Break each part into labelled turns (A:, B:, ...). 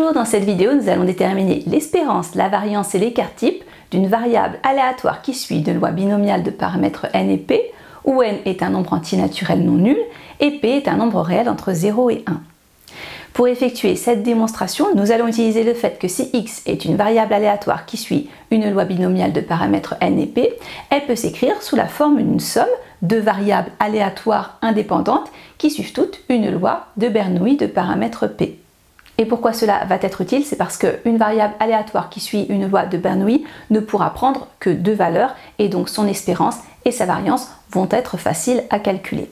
A: Bonjour, dans cette vidéo, nous allons déterminer l'espérance, la variance et l'écart type d'une variable aléatoire qui suit une loi binomiale de paramètres n et p, où n est un nombre entier naturel non nul et p est un nombre réel entre 0 et 1. Pour effectuer cette démonstration, nous allons utiliser le fait que si x est une variable aléatoire qui suit une loi binomiale de paramètres n et p, elle peut s'écrire sous la forme d'une somme de variables aléatoires indépendantes qui suivent toutes une loi de Bernoulli de paramètres p. Et pourquoi cela va être utile? C'est parce qu'une variable aléatoire qui suit une loi de Bernoulli ne pourra prendre que deux valeurs et donc son espérance et sa variance vont être faciles à calculer.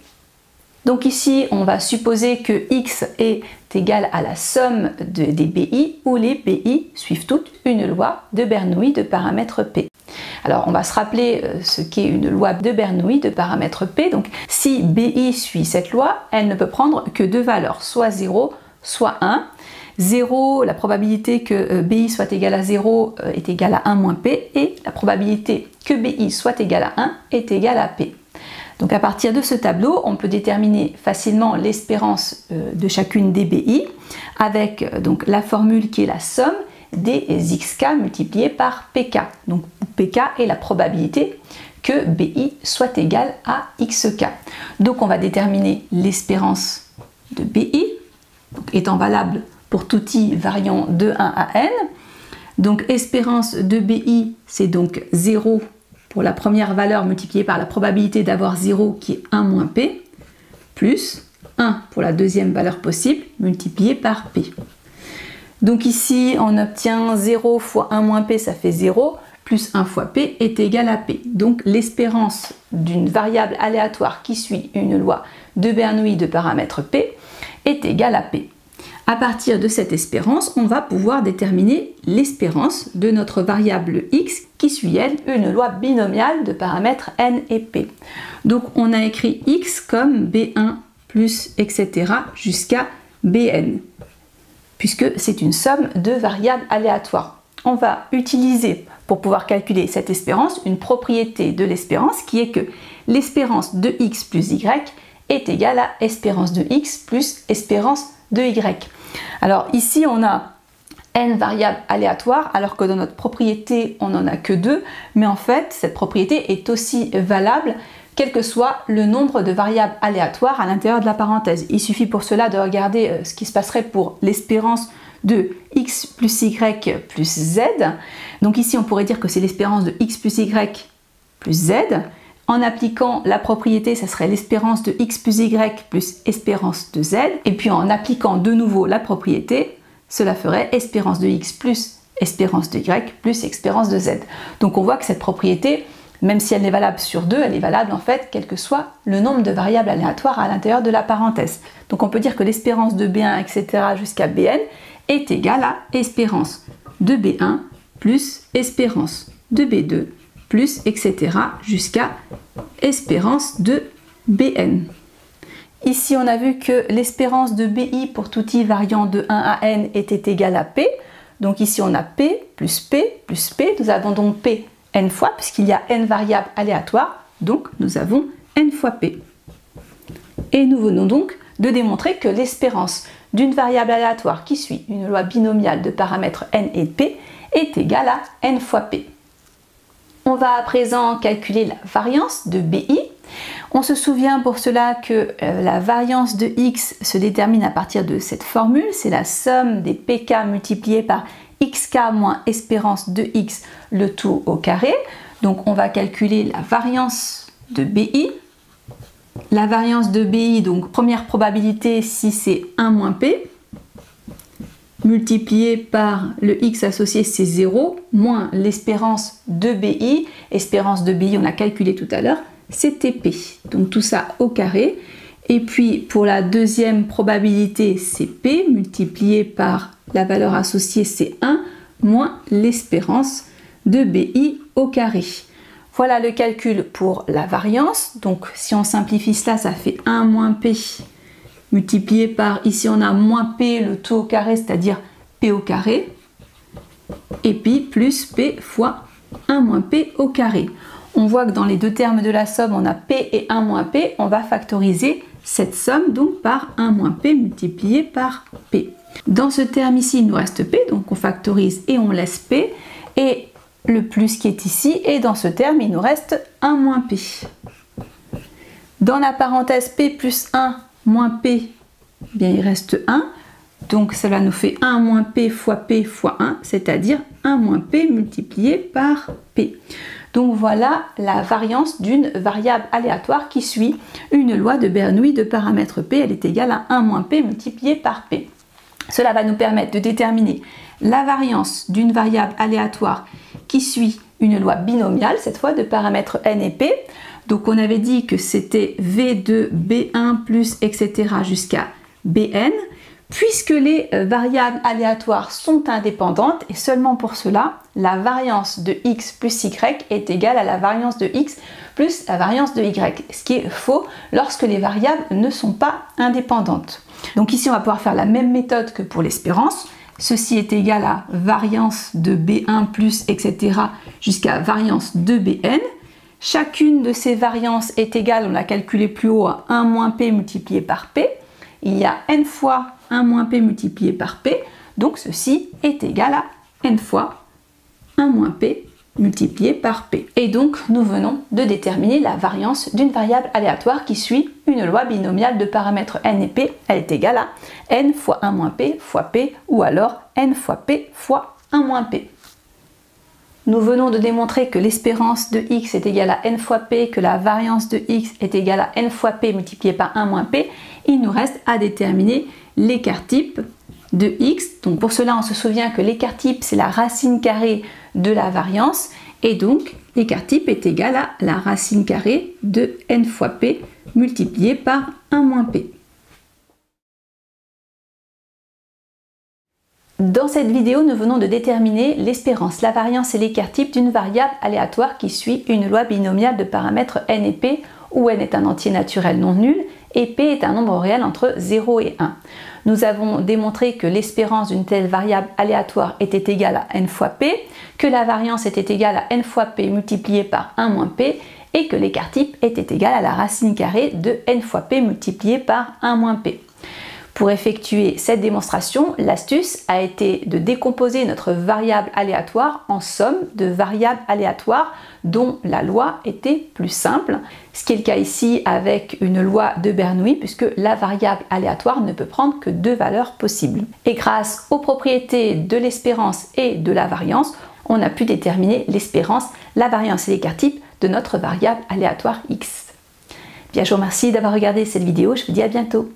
A: Donc ici, on va supposer que x est égal à la somme des BI où les BI suivent toutes une loi de Bernoulli de paramètres p. Alors on va se rappeler ce qu'est une loi de Bernoulli de paramètres p. Donc si BI suit cette loi, elle ne peut prendre que deux valeurs, soit 0, soit 1. 0, la probabilité que BI soit égal à 0 est égale à 1 moins P, et la probabilité que BI soit égal à 1 est égale à P. Donc à partir de ce tableau, on peut déterminer facilement l'espérance de chacune des BI avec donc la formule qui est la somme des xk multipliée par pk. Donc pk est la probabilité que BI soit égal à xk. Donc on va déterminer l'espérance de BI, donc étant valable pour tout i variant de 1 à n. Donc espérance de BI, c'est donc 0 pour la première valeur multipliée par la probabilité d'avoir 0 qui est 1 moins P, plus 1 pour la deuxième valeur possible multipliée par P. Donc ici, on obtient 0 fois 1 moins P, ça fait 0, plus 1 fois P est égal à P. Donc l'espérance d'une variable aléatoire qui suit une loi de Bernoulli de paramètres P est égale à P. À partir de cette espérance, on va pouvoir déterminer l'espérance de notre variable x qui suit, elle, une loi binomiale de paramètres n et p. Donc on a écrit x comme b1 plus etc. jusqu'à bn, puisque c'est une somme de variables aléatoires. On va utiliser, pour pouvoir calculer cette espérance, une propriété de l'espérance qui est que l'espérance de x plus y est égale à espérance de x plus espérance de y. Alors ici on a n variables aléatoires alors que dans notre propriété on n'en a que deux, mais en fait cette propriété est aussi valable quel que soit le nombre de variables aléatoires à l'intérieur de la parenthèse. Il suffit pour cela de regarder ce qui se passerait pour l'espérance de x plus y plus z. Donc ici on pourrait dire que c'est l'espérance de x plus y plus z. En appliquant la propriété, ça serait l'espérance de x plus y plus espérance de z. Et puis en appliquant de nouveau la propriété, cela ferait espérance de x plus espérance de y plus espérance de z. Donc on voit que cette propriété, même si elle est valable sur deux, elle est valable en fait quel que soit le nombre de variables aléatoires à l'intérieur de la parenthèse. Donc on peut dire que l'espérance de b1, etc. jusqu'à bn est égale à espérance de b1 plus espérance de b2 plus etc. jusqu'à espérance de bn. Ici, on a vu que l'espérance de BI pour tout i variant de 1 à n était égale à P. Donc ici, on a P plus P plus P. Nous avons donc P n fois, puisqu'il y a n variables aléatoires. Donc, nous avons n fois P. Et nous venons donc de démontrer que l'espérance d'une variable aléatoire qui suit une loi binomiale de paramètres n et p est égale à n fois P. On va à présent calculer la variance de BI. On se souvient pour cela que la variance de x se détermine à partir de cette formule, c'est la somme des pk multipliés par xk moins espérance de x, le tout au carré. Donc on va calculer la variance de BI. La variance de BI, donc première probabilité si c'est 1 moins p, multiplié par le x associé, c'est 0, moins l'espérance de BI. Espérance de BI, on a calculé tout à l'heure, c'était P. Donc tout ça au carré. Et puis pour la deuxième probabilité, c'est P, multiplié par la valeur associée, c'est 1, moins l'espérance de BI au carré. Voilà le calcul pour la variance. Donc si on simplifie cela, ça fait 1 moins P multiplié par, ici on a moins P, le tout au carré, c'est-à-dire P au carré, et puis plus P fois 1 moins P au carré. On voit que dans les deux termes de la somme, on a P et 1 moins P, on va factoriser cette somme donc par 1 moins P multiplié par P. Dans ce terme ici, il nous reste P, donc on factorise et on laisse P. Et le plus qui est ici, et dans ce terme, il nous reste 1 moins P. Dans la parenthèse P plus 1 moins P, bien il reste 1. Donc cela nous fait 1 moins P fois 1, c'est-à-dire 1 moins P multiplié par P. Donc voilà la variance d'une variable aléatoire qui suit une loi de Bernoulli de paramètre P. Elle est égale à 1 moins P multiplié par P. Cela va nous permettre de déterminer la variance d'une variable aléatoire qui suit une loi binomiale, cette fois de paramètres n et p. Donc on avait dit que c'était v de b1 plus etc. jusqu'à bn. Puisque les variables aléatoires sont indépendantes, et seulement pour cela, la variance de x plus y est égale à la variance de x plus la variance de y, ce qui est faux lorsque les variables ne sont pas indépendantes. Donc ici, on va pouvoir faire la même méthode que pour l'espérance. Ceci est égal à variance de b1 plus etc. jusqu'à variance de bn. Chacune de ces variances est égale, on l'a calculé plus haut, à 1 moins p multiplié par p. Il y a n fois 1 moins p multiplié par p, donc ceci est égal à n fois 1 moins p multiplié par p. Et donc nous venons de déterminer la variance d'une variable aléatoire qui suit une loi binomiale de paramètres n et p. Elle est égale à n fois 1 moins p fois p, ou alors n fois p fois 1 moins p. Nous venons de démontrer que l'espérance de x est égale à n fois p, que la variance de x est égale à n fois p multiplié par 1 moins p. Il nous reste à déterminer l'écart type de x. Donc pour cela, on se souvient que l'écart type, c'est la racine carrée de la variance. Et donc, l'écart type est égal à la racine carrée de n fois p multiplié par 1 moins p. Dans cette vidéo, nous venons de déterminer l'espérance, la variance et l'écart type d'une variable aléatoire qui suit une loi binomiale de paramètres n et p, où n est un entier naturel non nul et p est un nombre réel entre 0 et 1. Nous avons démontré que l'espérance d'une telle variable aléatoire était égale à n fois p, que la variance était égale à n fois p multiplié par 1 moins p, et que l'écart type était égal à la racine carrée de n fois p multiplié par 1 moins p. Pour effectuer cette démonstration, l'astuce a été de décomposer notre variable aléatoire en somme de variables aléatoires dont la loi était plus simple, ce qui est le cas ici avec une loi de Bernoulli puisque la variable aléatoire ne peut prendre que 2 valeurs possibles. Et grâce aux propriétés de l'espérance et de la variance, on a pu déterminer l'espérance, la variance et l'écart type de notre variable aléatoire x. Bien, je vous remercie d'avoir regardé cette vidéo, je vous dis à bientôt.